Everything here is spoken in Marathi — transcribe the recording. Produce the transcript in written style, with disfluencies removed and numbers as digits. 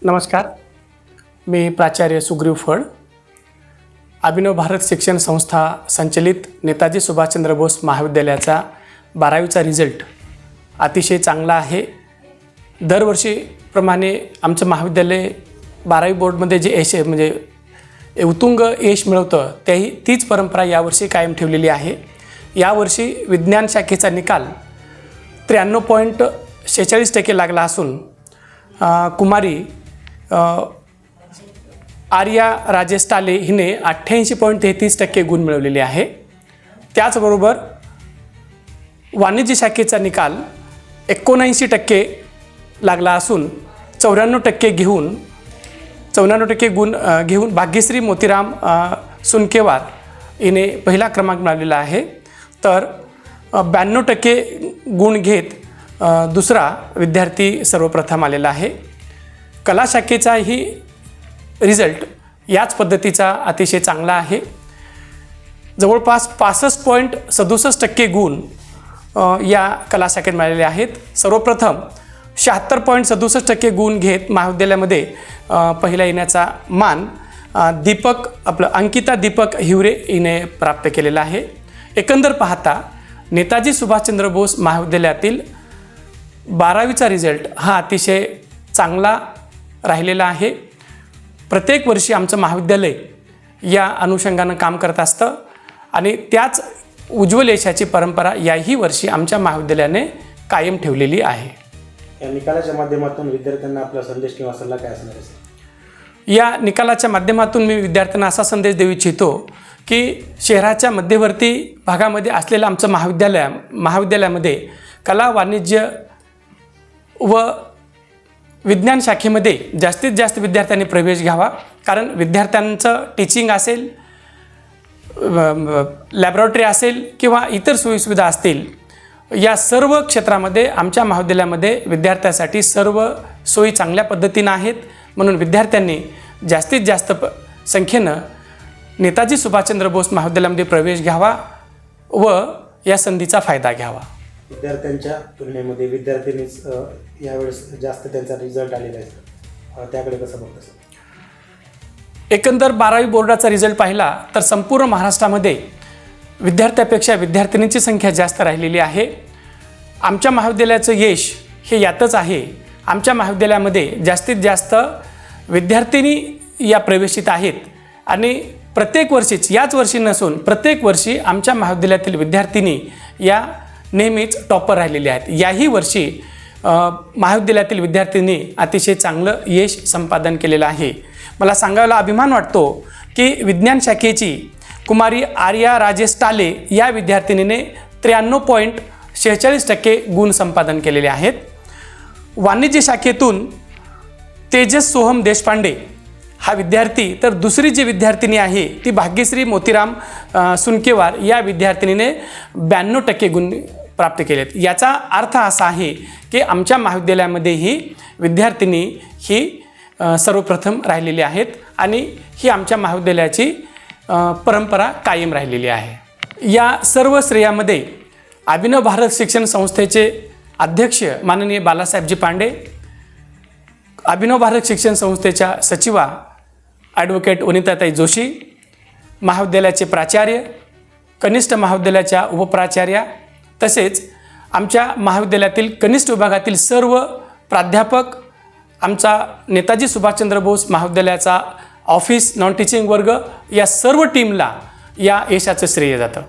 नमस्कार, मी प्राचार्य सुग्रीव फड, अभिनव भारत शिक्षण संस्था संचलित नेताजी सुभाषचंद्र बोस महाविद्यालयाचा 12वीचा रिझल्ट अतिशय चांगला आहे। दरवर्षीप्रमाणे आमचं महाविद्यालय 12वी बोर्डमध्ये जे यश म्हणजे उत्तुंग यश मिळवतं तीच परंपरा यावर्षी कायम ठेवलेली आहे। यावर्षी विज्ञान शाखेचा निकाल 93.46% लागला असून कुमारी आर्या राजेश टाले हिने 88.33% गुण मिळवलेले आहे। त्याचबरोबर वाणिज्य शाखेचा निकाल 79% लागला असून 94% गुण घेऊन भाग्यश्री मोतीराम सुनकेवार हिने पहिला क्रमांक मिळवलेला आहे। तर 92% गुण घेत दुसरा विद्यार्थी सर्वप्रथम आलेला आहे। कला शाखेचाही रिझल्ट याच पद्धतीचा अतिशय चांगला आहे। जवळपास 65.67% गुण या कला शाखेत मिळालेले आहेत। सर्वप्रथम 76.67% गुण घेत महाविद्यालयामध्ये पहिला येण्याचा मान अंकिता दीपक हिवरे हिने प्राप्त केलेला आहे। एकंदर पाहता नेताजी सुभाषचंद्र बोस महाविद्यालयातील 12वीचा रिझल्ट हा अतिशय चांगला राहिलेला आहे। प्रत्येक वर्षी आमचं महाविद्यालय या अनुषंगानं काम करत असतं आणि त्याच उज्ज्वल यशाची परंपरा याही वर्षी आमच्या महाविद्यालयाने कायम ठेवलेली आहे। या निकालाच्या माध्यमातून विद्यार्थ्यांना आपला संदेश किंवा सल्ला काय असणार आहे? या निकालाच्या माध्यमातून मी विद्यार्थ्यांना असा संदेश देऊ इच्छितो की शहराच्या मध्यवर्ती भागामध्ये असलेलं आमचं महाविद्यालयामध्ये कला, वाणिज्य व विज्ञान शाखेमध्ये जास्तीत जास्त विद्यार्थ्यांनी प्रवेश घ्यावा। कारण विद्यार्थ्यांचं टीचिंग असेल, लॅबोरेटरी असेल किंवा इतर सोयीसुविधा असतील, या सर्व क्षेत्रामध्ये आमच्या महाविद्यालयामध्ये विद्यार्थ्यांसाठी सर्व सोयी चांगल्या पद्धतीनं आहेत। म्हणून विद्यार्थ्यांनी जास्तीत जास्त संख्येनं नेताजी सुभाषचंद्र बोस महाविद्यालयामध्ये प्रवेश घ्यावा व या संधीचा फायदा घ्यावा। विद्यार्थ्यांच्या तुलनेमध्ये विद्यार्थ्यांनीच यावेळेस जास्त त्यांचा रिझल्ट आलेला आहे, त्याकडे कसं बघता? एकंदर 12वी बोर्डाचा रिझल्ट पाहिला तर संपूर्ण महाराष्ट्रामध्ये विद्यार्थ्यापेक्षा विद्यार्थिनींची संख्या जास्त राहिलेली आहे। आमच्या महाविद्यालयाचं यश हे यातच आहे, आमच्या महाविद्यालयामध्ये जास्तीत जास्त विद्यार्थिनी या प्रवेशित आहेत आणि प्रत्येक वर्षीच, याच वर्षी नसून प्रत्येक वर्षी आमच्या महाविद्यालयातील विद्यार्थिनी या नेहमीच टॉपर राहिलेले आहेत। याही वर्षी महाविद्यालयातील विद्यार्थ्यांनी अतिशय चांगलं यश संपादन केलेलं आहे। मला सांगायला अभिमान वाटतो की विज्ञान शाखेची कुमारी आर्या राजेश टाले या विद्यार्थिनीने 93.46% गुण संपादन केलेले आहेत। वाणिज्य शाखेतून तेजस सोहम देशपांडे हा विद्यार्थी, तर दुसरी जी विद्यार्थिनी आहे ती भाग्यश्री मोतीराम सुनकेवार या विद्यार्थिनीने 92% गुण प्राप्त केलेत। याचा अर्थ असा आहे की आमच्या महाविद्यालयामध्येही विद्यार्थिनी ही सर्वप्रथम राहिलेली आहेत आणि ही आमच्या महाविद्यालयाची परंपरा कायम राहिलेली आहे। या सर्व श्रेयामध्ये अभिनव भारत शिक्षण संस्थेचे अध्यक्ष माननीय बालासाहेबजी पांडे, अभिनव भारत शिक्षण संस्थेच्या सचिवा ॲडव्होकेट वनिताताई जोशी, महाविद्यालयाचे प्राचार्य, कनिष्ठ महाविद्यालयाच्या उपप्राचार्या, तसेच आमच्या महाविद्यालयातील कनिष्ठ विभागातील सर्व प्राध्यापक, आमचा नेताजी सुभाषचंद्र बोस महाविद्यालयाचा ऑफिस, नॉन टीचिंग वर्ग, या सर्व टीमला या यशाचं श्रेय जातं।